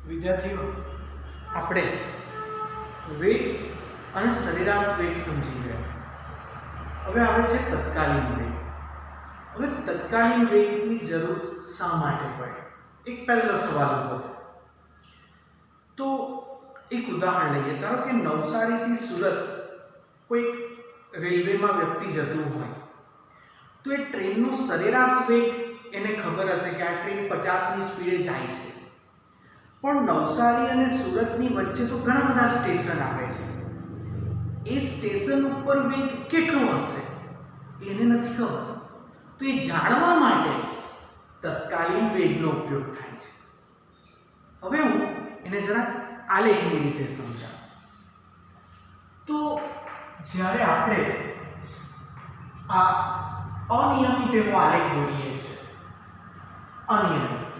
વિદ્યાર્થીઓ, આપણે વેગ અને સરેરાશ વેગ સમજી ગયા. હવે આવે છે તત્કાલીન વેગ. હવે તત્કાલીન વેગની જરૂર શા માટે પડે? એક પહેલો સવાલ ઉભો થાય. તો એક ઉદાહરણ લઈએ. ધારો કે નવસારીથી સુરત કોઈ રેલવેમાં વ્યક્તિ જતું હોય, તો એ ટ્રેનનો સરેરાશ વેગ એને ખબર હશે કે આ ટ્રેન 50ની સ્પીડે જાય છે. પણ નવસારી અને સુરતની વચ્ચે તો ઘણા બધા સ્ટેશન આવે છે. એ સ્ટેશન ઉપર વેગ કેટલો હશે એને નથી ખબર. તો એ જાણવા માટે તત્કાલીન વેગનો ઉપયોગ થાય છે. હવે હું એને જરા આલેખની રીતે સમજાવું. તો જ્યારે આપણે આ અનિયમિત એવો આલેખ દોરીએ છીએ, અનિયમિત,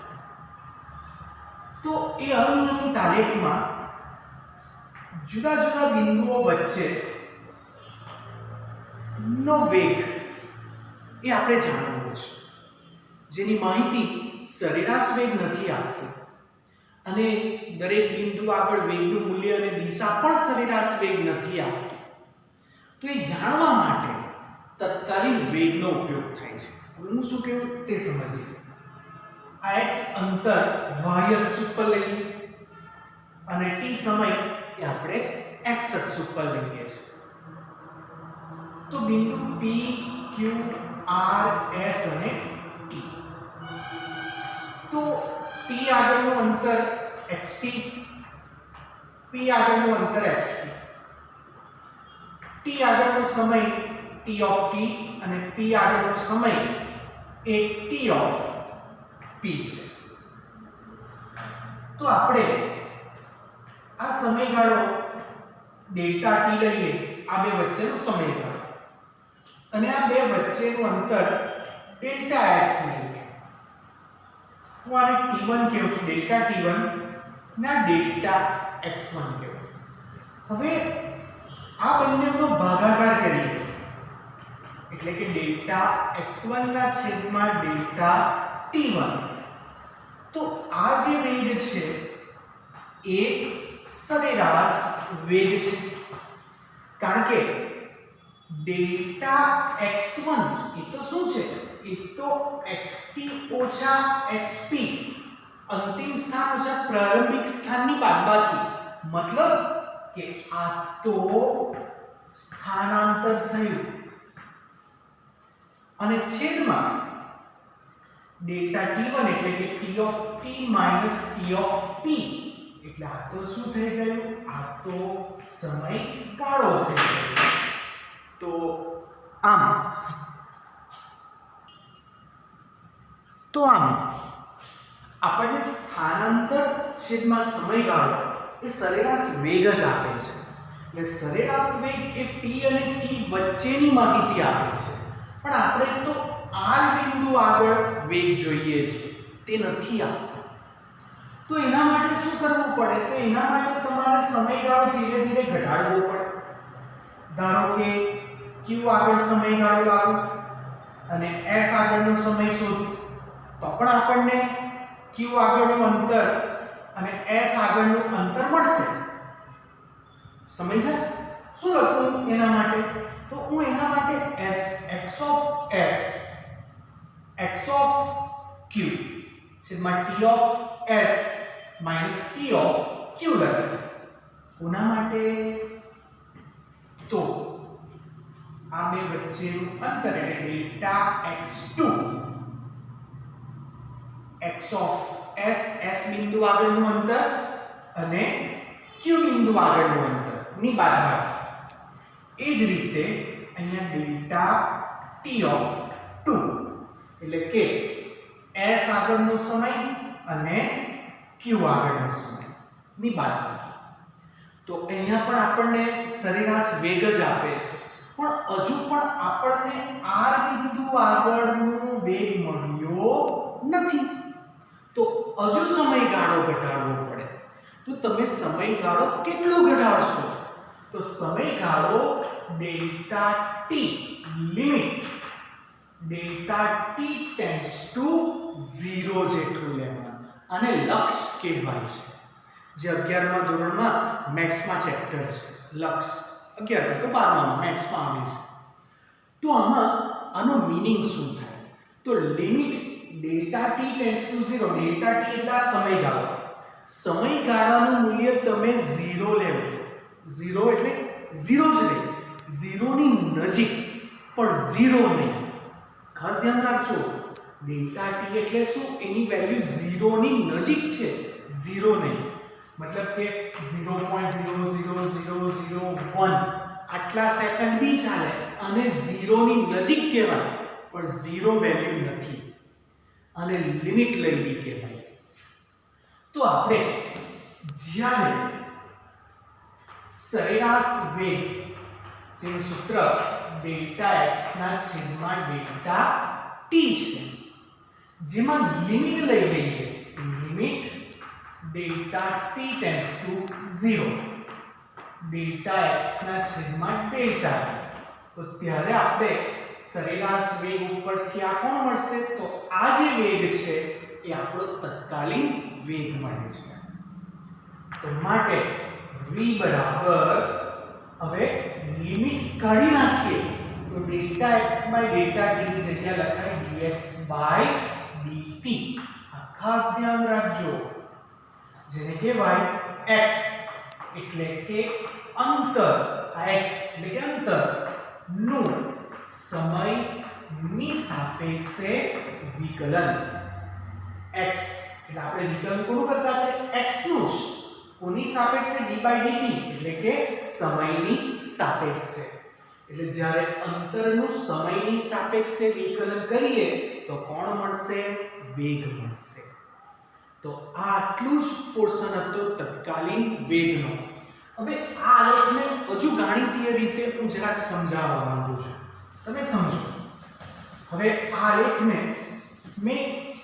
તો એ અનિયમિત આલેખમાં જુદા જુદા બિંદુઓ વચ્ચે નો વેગ એ આપણે જાણવો છે, જેની માહિતી સરેરાશ વેગ નથી આપતું અને દરેક બિંદુ આગળ વેગનું મૂલ્ય અને દિશા પણ સરેરાશ વેગ નથી આપતું. તો એ જાણવા માટે તત્કાલીન વેગનો ઉપયોગ થાય છે. હવે હું શું કહેવું તે સમજીએ. આ x અંતર y અક્ષ ઉપર લઈએ અને t સમય એ આપણે x અક્ષ ઉપર લઈએ છીએ. તો બિંદુ p q r s અને t. તો t આગળનું અંતર xt, p આગળનું અંતર xt, t આગળનો સમય t of t અને p આગળનો સમય એ t of p છે. તો આપણે આ સમયગાળો ડેલ્ટા t લઈએ, આ બે વચ્ચેનો સમયગાળો, અને આ બે વચ્ચેનું અંતર ડેલ્ટા x લઈએ. હું આને t1 કહું છું, ડેલ્ટા t1, ને આ ડેલ્ટા x1 કહેવું. હવે આ બંનેનો ભાગાકાર કરીએ એટલે કે ડેલ્ટા x1 ના છેદમાં ડેલ્ટા t1. તો આ જે વેગ છે એ સરેરાશ વેગ છે, કારણ કે ડેલ્ટા x1 એ તો શું છે? એ તો xt ઓછા xp, અંતિમ સ્થાન ઓછા પ્રારંભિક સ્થાનની બાદબાકી. મતલબ કે આ તો સ્થાનાંતર થયું અને છેદમાં ડેલ્ટા t1 એટલે કે t of t minus t of p, એટલે આ તો શું થઈ ગયું? આ તો સમયગાળો થઈ ગયો. તો આમ આપણને સ્થાનાંતર છેદમાં સમયગાળો એ સરેરાશ વેગ જ આપે છે. એટલે સરેરાશ વેગ એ p અને t વચ્ચેની માહિતી આપે છે, પણ આપણે તો r બિંદુ આગળ વેગ જોઈએ છે, તે નથી આપતો. તો એના માટે શું કરવું પડે? તો એના માટે તમારે સમયગાળો ધીરે ધીરે ઘટાડવો પડે. ધારો કે q આગળ સમયગાળો લાવો અને s આગળનો સમય શોધો, તો પણ આપણને q આગળનું અંતર અને s આગળનું અંતર મળશે. સમજ્યા? શું લખું એના માટે? તો હું એના માટે s x of s x of q છેદમાં t of s minus t of q લખું. કોના માટે? તો આ બે વચ્ચેનું અંતર એટલે delta x2, x of s, s બિંદુ આગળનું અંતર અને q બિંદુ આગળનું અંતર ની બાદબાકી. એ જ રીતે અહીંયા ડેલ્ટા t of 2 એટલે કે s આગળનો સમય અને q આગળનો સમય ની બાદબાકી. તો અહીંયા પણ આપણને સરેરાશ વેગ જ આપે છે, પણ હજુ પણ આપણને r બિંદુ આગળનો વેગ મળ્યો નથી. તો હજુ સમયગાળો ઘટાડવો પડે. તો તમે સમયગાળો કેટલો ઘટાડશો? તો સમયગાળો delta t limit delta t tends to 0 જેટલું લેવાનું, અને લક્ષ કહેવાય છે. જે 11મા ધોરણમાં મેથ્સમાં ચેપ્ટર છે લક્ષ 11 તો 12માં મેથ્સમાં આવે છે. તો આમાં આનો મીનિંગ શું થાય? તો limit delta T tends to 0, delta T એટલે સમયગાળો, સમયગાળાનું મૂલ્ય તમે 0 લેવ છો. 0 એટલે 0 જ નહીં, 0 ની નજીક પણ 0 નહીં. ખાસ ધ્યાન રાખજો, ડેલ્ટા ટી એટલે શું? એની વેલ્યુ 0 ની નજીક છે, 0 નહીં. મતલબ કે 0.00001 આટલા સેકન્ડ બી ચાલે અને 0 ની નજીક કહેવાય, પણ 0 વેલ્યુ નથી, અને લિમિટ લેવી કહેવાય. તો આપણે જ્યારે સરેરાશ વેગ, જેનું સૂત્ર ડેલ્ટા x ના છેદમાં ડેલ્ટા ટી છે, જેમાં લિમિટ લઈ લઈએ, limit delta T tends to 0, delta x ના છેદમાં ડેલ્ટા ટી, તો ત્યારે આપણે સરેરાશ વેગ ઉપરથી આ કોણ મળશે? તો આ જે વેગ છે એ આપણો તત્કાલીન વેગ મળે છે. તો માટે v બરાબર, હવે લિમિટ કાઢી નાખીએ તો delta x by delta t ની જગ્યા લખાય dx બાય dt. ખાસ ધ્યાન રાખજો, જેને કહેવાય x એટલે કે અંતર, આ x એટલે કે અંતર નું સમયની સાપેક્ષે વિકલન. x એટલે આપણે વિકલન કોનું કરતા છે? x નું જ. કોની સાપેક્ષે? d બાય dt એટલે કે સમયની સાપેક્ષે. એટલે જ્યારે અંતરનું સમયની સાપેક્ષે વિકલન કરીએ તો કોણ મળશે? વેગ મળશે. તો આ આટલું જ પોર્શન હતો તત્કાલીન વેગનો. હવે આ આલેખને હજુ ગાણિતીય રીતે હું જરાક સમજાવવા માંગુ છું, તમે સમજો. હવે આ આલેખને મેં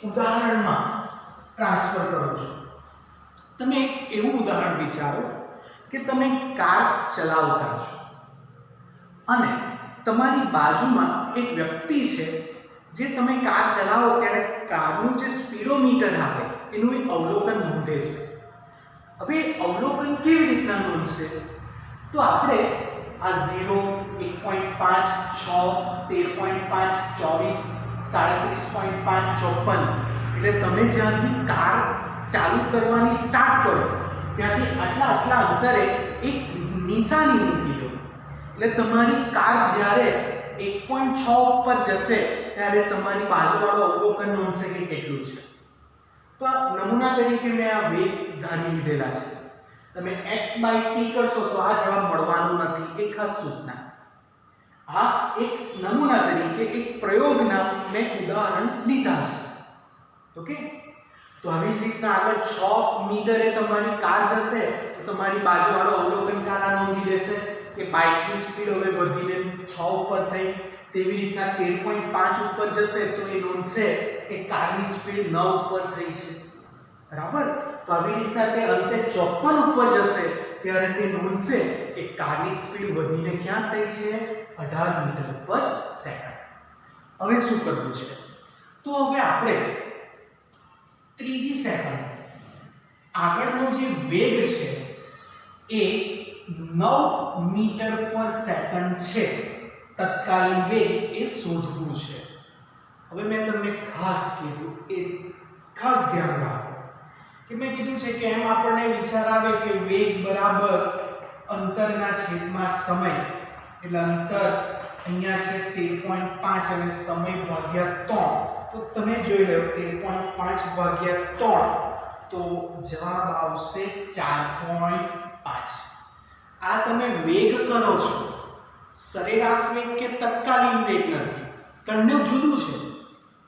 ઉદાહરણમાં ટ્રાન્સફર કરું છું. તમે એવું ઉદાહરણ વિચારો કે તમે કાર ચલાવતા છો અને તમારી બાજુમાં એક વ્યક્તિ છે જે તમે કાર ચલાવો ત્યારે કારનું જે સ્પીડોમીટર આવે એનું એક અવલોકન નોંધે છે. હવે અવલોકન કેવી રીતના નોંધશે? તો આપણે આ 0, 1.5, 6, 13.5, 24, 37.5, 54 એટલે તમે જ્યાંથી કાર ચાલુ કરવાની સ્ટાર્ટ કરો ત્યાંથી આટલા અંતરે એક નિશાની મૂકી દો. એટલે તમારી કાર જ્યારે 1.6 ઉપર જશે ત્યારે તમારી બાજુવાળો અવલોકન નોંધશે કે કેટલું છે. તો આ નમૂના તરીકે મેં આ વેગ ધારી લીધેલા છે. તમે x બાય t કરશો તો આ જવાબ મળવાનો નથી. એક ખાસ સૂચના, આ એક નમૂના તરીકે એક પ્રયોગના મેં ઉદાહરણ લીધા છે. ઓકે, તો આવી જ રીતના આગળ 6 મીટરે તમારી કાર જશે તો તમારી બાજુવાળો અવલોકનકાર આ નોંધી દેશે કે બાઇકની સ્પીડ હવે વધીને 6 ઉપર થઈ. તેવી રીતના 13.5 ઉપર જશે તો એ નોંધશે કે કારની સ્પીડ 9 ઉપર થઈ છે. બરાબર? તો આવી રીતના તે અંતે 54 ઉપર જશે ત્યારે તે નોંધશે કે કારની સ્પીડ વધીને ક્યાં થઈ છે? 18 મીટર પર સેકન્ડ. હવે શું કરવું છે? તો હવે આપણે ત્રીજી સેકન્ડ આગળનો જે વેગ છે એ 9 મીટર પર સેકન્ડ છે, તત્કાલીન વેગ એ શોધવું છે. હવે મેં તમને ખાસ કીધું, એ ખાસ ધ્યાન રાખો કે મેં કીધું છે કે એમ આપણને વિચાર આવે કે વેગ બરાબર અંતરના છેદમાં સમય, એટલે અંતર અહીંયા છે 13.5 અને સમય ભાગ્યા 3. તો તમે જોઈ લો 13.5 ભાગ્યા 3 તો જવાબ આવશે 4.5. આ તમે વેગ કરો છો, સરેરાશ વેગ કે તત્કાલીન વેગ નથી. બંને જુદું છે.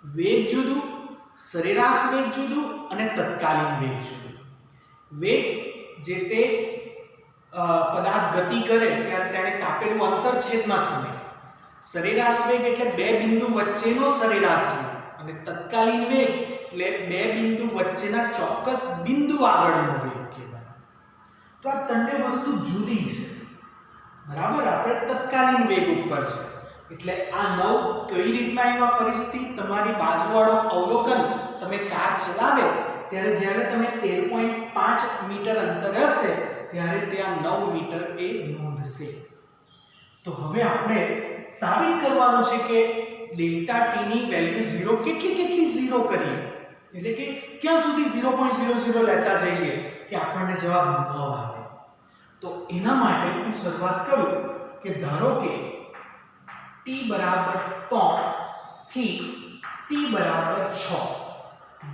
વેગ જુદું, સરેરાશ વેગ જુદું અને તત્કાલીન વેગ જુદું. વેગ જે તે પદાર્થ ગતિ કરે ત્યારે તેણે કાપેલું અંતર છેદમાં સમય. સરેરાશ વેગ એટલે બે બિંદુ વચ્ચેનો સરેરાશ વેગ, અને તત્કાલીન વેગ એટલે બે બિંદુ વચ્ચેના ચોક્કસ બિંદુ આગળનો વેગ કહેવાય. તો આ ત્રણે વસ્તુ જુદી છે. બરાબર? આપણે તત્કાલીન વેગ ઉપર છે એટલે આ 9 કઈ રીતના એમાં ફરીથી તમારી બાજુવાળો અવલોકન તમે કાર ચલાવે ત્યારે જ્યારે તમે 13.5 મીટર અંતર હશે ત્યારે તે આ 9 મીટર એ નોંધશે. તો હવે આપણે સાબિત કરવાનું છે કે ડેલ્ટા ટી ની વેલ્યુ 0 કેટલી 0 કરીએ, એટલે કે ક્યાં સુધી 0.00 લેતા જઈએ કે આપણને જવાબ ન આવે. તો એના માટે હું શરૂઆત કરું કે ધારો કે t બરાબર 3 થી t બરાબર 6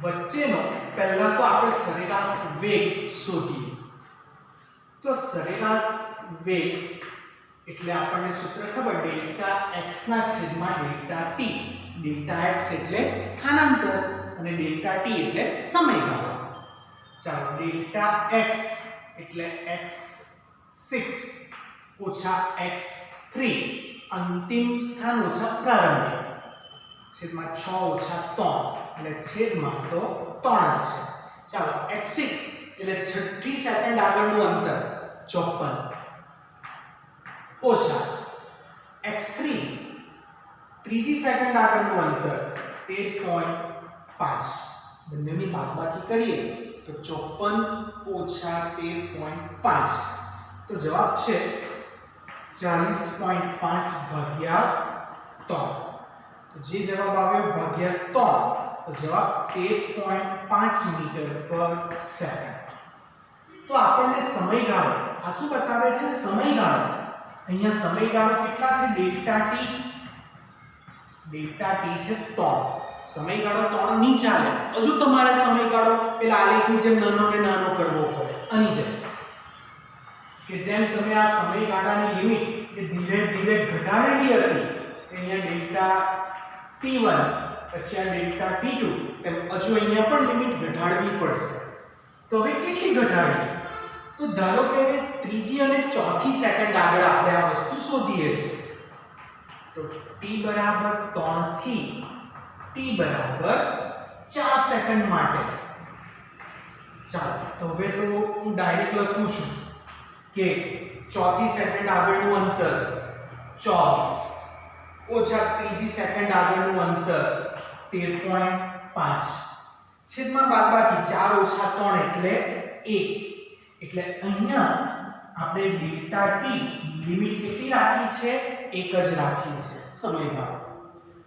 વચ્ચેનો પહેલા તો આપણે સરેરાશ વેગ શોધીએ. તો સરેરાશ વેગ એટલે આપણને સૂત્ર ખબર ડેલ્ટા x ના છેદમાં ડેલ્ટા t. ડેલ્ટા x એટલે સ્થાનાંતર અને ડેલ્ટા t એટલે સમયગાળો. ચાલો ડેલ્ટા x એટલે x6 ઓછા x3 અંતિમ સ્થાન ઓછા પ્રારંભિક છેદમાં 6 ઓછા 3 એટલે છેદમાં તો 3 જ છે. ચાલો x6 એટલે છઠ્ઠી સેકન્ડ આગળનું અંતર 54 ઓછા x3 ત્રીજી સેકન્ડ આગળનું અંતર 13.5 બંનેની બાદબાકી કરીએ તો 54 ઓછા 13.5 તો જવાબ છે 40.5 ભાગ્યા 3. તો જે જવાબ આવ્યો ભાગ્યા 3 તો જવાબ 13.5 મીટર પર સેકન્ડ. તો આપણને સમયગાળો આ શું બતાવે છે? સમયગાળો. અહીંયા સમયગાળો કેટલા છે? Delta T. ડેલ્ટા ટી છે 3. સમયગાળો 3 ની ચાલે. હજુ તમારે સમયગાળો પેલા આલેખની જેમ નાનો ને નાનો કરવો પડે. આની જેમ કે જેમ તમે આ સમયગાળાની લિમિટ એ ધીરે ધીરે ઘટાડેલી હતી અહીંયા ડેલ્ટા t1 પછી આ ડેલ્ટા t2 તેમ હજુ અહીંયા પણ લિમિટ ઘટાડવી પડશે. તો હવે કેટલી ઘટાડવી? તો ધારો કે ત્રીજી અને ચોથી સેકન્ડ આગળ આપણે આ વસ્તુ શોધીએ છીએ. તો t બરાબર 3 થી t બરાબર 4 સેકન્ડ માટે. ચાલો તો હવે તો હું ડાયરેક્ટ લખું છું કે ચોથી સેકન્ડ આગળનું અંતર 24 ઓછા ત્રીજી સેકન્ડ આગળનું અંતર 13.5 છેદમાં બાદબાકી 4 ઓછા 3 એટલે 1. એટલે અહીંયા આપણે ડેલ્ટા ટી લિમિટ કેટલી રાખી છે? 1 જ રાખી છે સમયગાળો.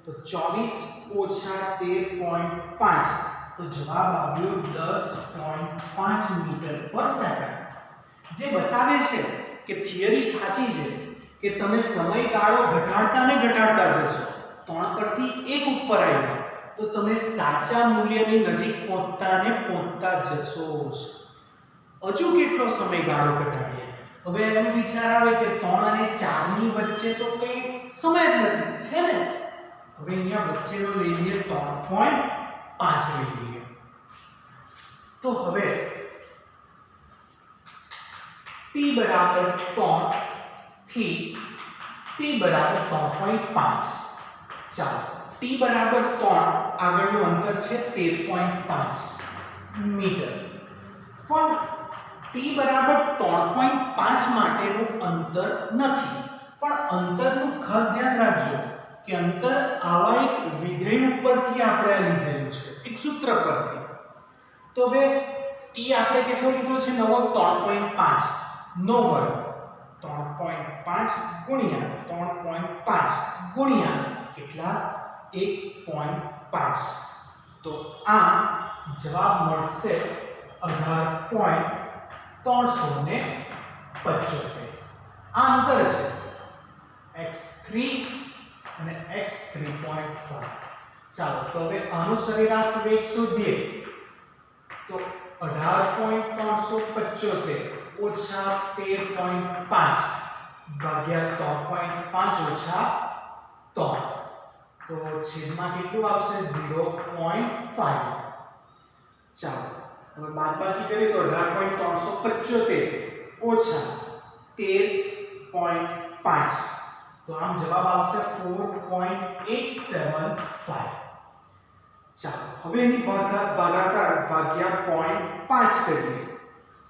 તો 24 ઓછા 13.5 તો જવાબ આવ્યો 10.5 મીટર પર સેકન્ડ. જે બતાવે છે કે થિયરી સાચી છે કે તમે સમયગાળો ઘટાડતા ને ઘટાડતા જશો 3 પરથી 1 ઉપર આવ્યા તો તમે સાચા મૂલ્યની નજીક પહોંચતા જશો. હજુ કેટલો સમયગાળો ઘટાડીએ? હવે એમ વિચાર આવે કે 3 અને 4 ની વચ્ચે તો કઈ સમય જ નથી છે ને. હવે અહીંયા વચ્ચેનો લઈ લઈએ 3.5 લઈ લઈએ. તો હવે t બરાબર 3 થી t બરાબર 3.5. ચાલો t બરાબર 3 આગળનું અંતર છે 13.5 મીટર. પણ t બરાબર 3.5 માટેનું અંતર નથી. પણ અંતરનું ખાસ ધ્યાન રાખજો કે અંતર આવા એક વિધેય ઉપરથી આપણે લીધેલું છે, એક સૂત્ર પરથી. તો હવે t આપણે કેટલો લીધો છે? નવો 3.5 નો વર્ગ 3.5 ગુણ્યા 3.5 ગુણ્યા કેટલા? 1.5. તો આ જવાબ મળશે 18.375. આ અંતર છે x3 અને x3.5. ચાલો તો હવે આનો સરેરાશ વેગ શોધીએ. તો 18.375 ઓછા 13.5 ભાગ્યા 3.5 ઓછા 3 તો છેદમાં કેટલું આવશે? 0.5. ચાલો હવે બાદબાકી કરીએ તો 18.375 ઓછા 13.5 તો આમ જવાબ આવશે 4.875. ચાલો હવે એની ભાગાકાર ભાગ્યા 0.5 કરીએ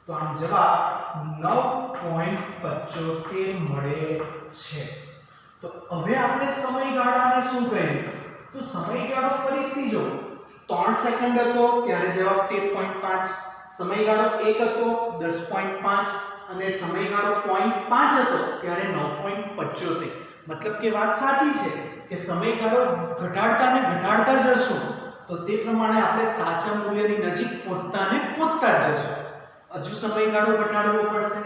તો આમ જવાબ 9.75 મળે છે. તો હવે આપણે સમયગાળાને શું કહ્યું? તો સમયગાળો ફરીથી જો 3 સેકન્ડ હતો ત્યારે જવાબ 13.5, સમયગાળો 1 હતો 10.5 અને સમયગાળો 0.5 હતો ત્યારે 9.75. મતલબ કે વાત સાચી છે કે સમયગાળો ઘટાડતા જશું તો તે પ્રમાણે આપણે સાચા મૂલ્યની નજીક પહોંચતા જ જશું. હજુ સમયગાળો ઘટાડવો પડશે.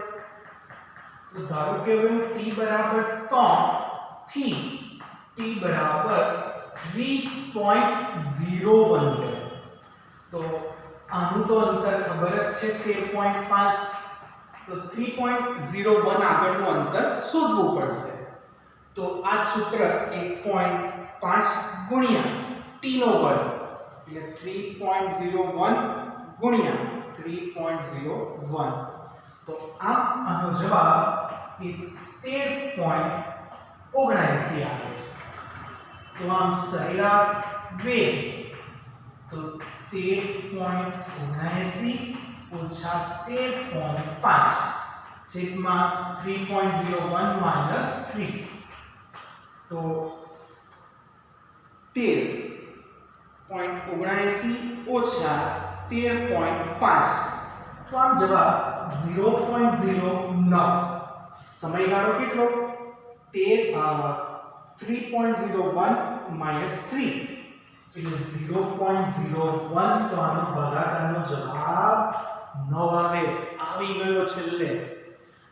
તો ધારો કે હવે હું t બરાબર 3 થી t બરાબર 3.01 લે તો આનું તો અંતર ખબર જ છે 13.5. તો 3.01 આગળનું અંતર શોધવું પડશે. તો આ સૂત્ર 1.5 ગુણ્યા t નો વર્ગ એટલે 3.01 ગુણ્યા 3.01. તો આનો જવાબ એ 13.79 આવે છે. તો આમ સરેરાશ વેગ તો 13.79 ઓછા 13.5 છેદમાં 3.01 માઈનસ 3 તો 13.79 ઓછા 13.5 તો આમ જવાબ 0.09. સમયગાળો કેટલો 3.01 માઈનસ 3 એટલે 0.01. તો આનો ભાગાકારનો જવાબ 9 આવી ગયો છેલ્લે.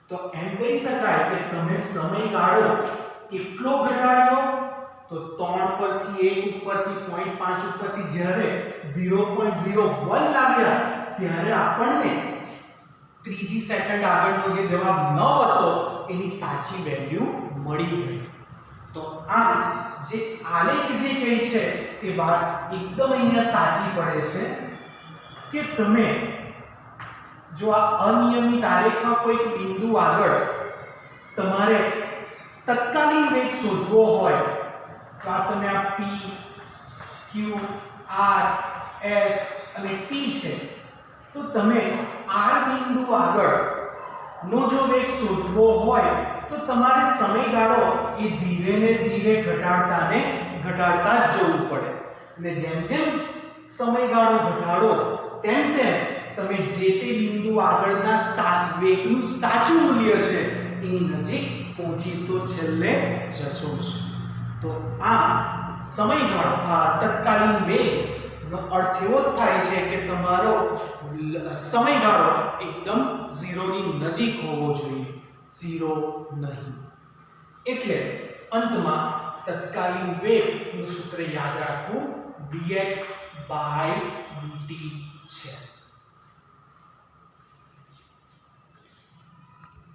તો એમ કહી શકાય કે તમે સમયગાળો કેટલો ઘટાડ્યો તો 3 પરથી 1 ઉપરથી 0.5 ઉપરથી જ્યારે 0.01 લાવ્યા ત્યારે આપણને ત્રીજી સેકન્ડ આગળનો જે જવાબ 9 હતો એની સાચી વેલ્યુ મળી ગઈ. તો આમ જે આલેખ જે કહે છે તે વાત એકદમ અહીંયા સાચી પડે છે કે તમે જો આ અનિયમિત આલેખમાં કોઈક બિંદુ આગળ તમારે તત્કાલીન વેગ શોધવો હોય તો આ તમે આ p q r s અને t છે તો તમે r બિંદુ આગળ નો જો વેગ શોધવો હોય તો તમારે સમયગાળો એ ધીરે ને ધીરે ઘટાડતા જ જવું પડે. અને જેમ જેમ સમયગાળો ઘટાડો તેમ તમે જે તે બિંદુ આગળના વેગનું સાચું મૂલ્ય છે એની નજીક પહોંચી તો છેલ્લે જશો જ. તો આ સમયગાળો આ તત્કાલીન વેગનો અર્થ એવો થાય છે કે તમારો સમયગાળો એકદમ 0 ની નજીક હોવો જોઈએ, 0 નહીં. એટલે અંતમાં તત્કાલીન વેગનું સૂત્ર યાદ રાખવું dx/dt છે.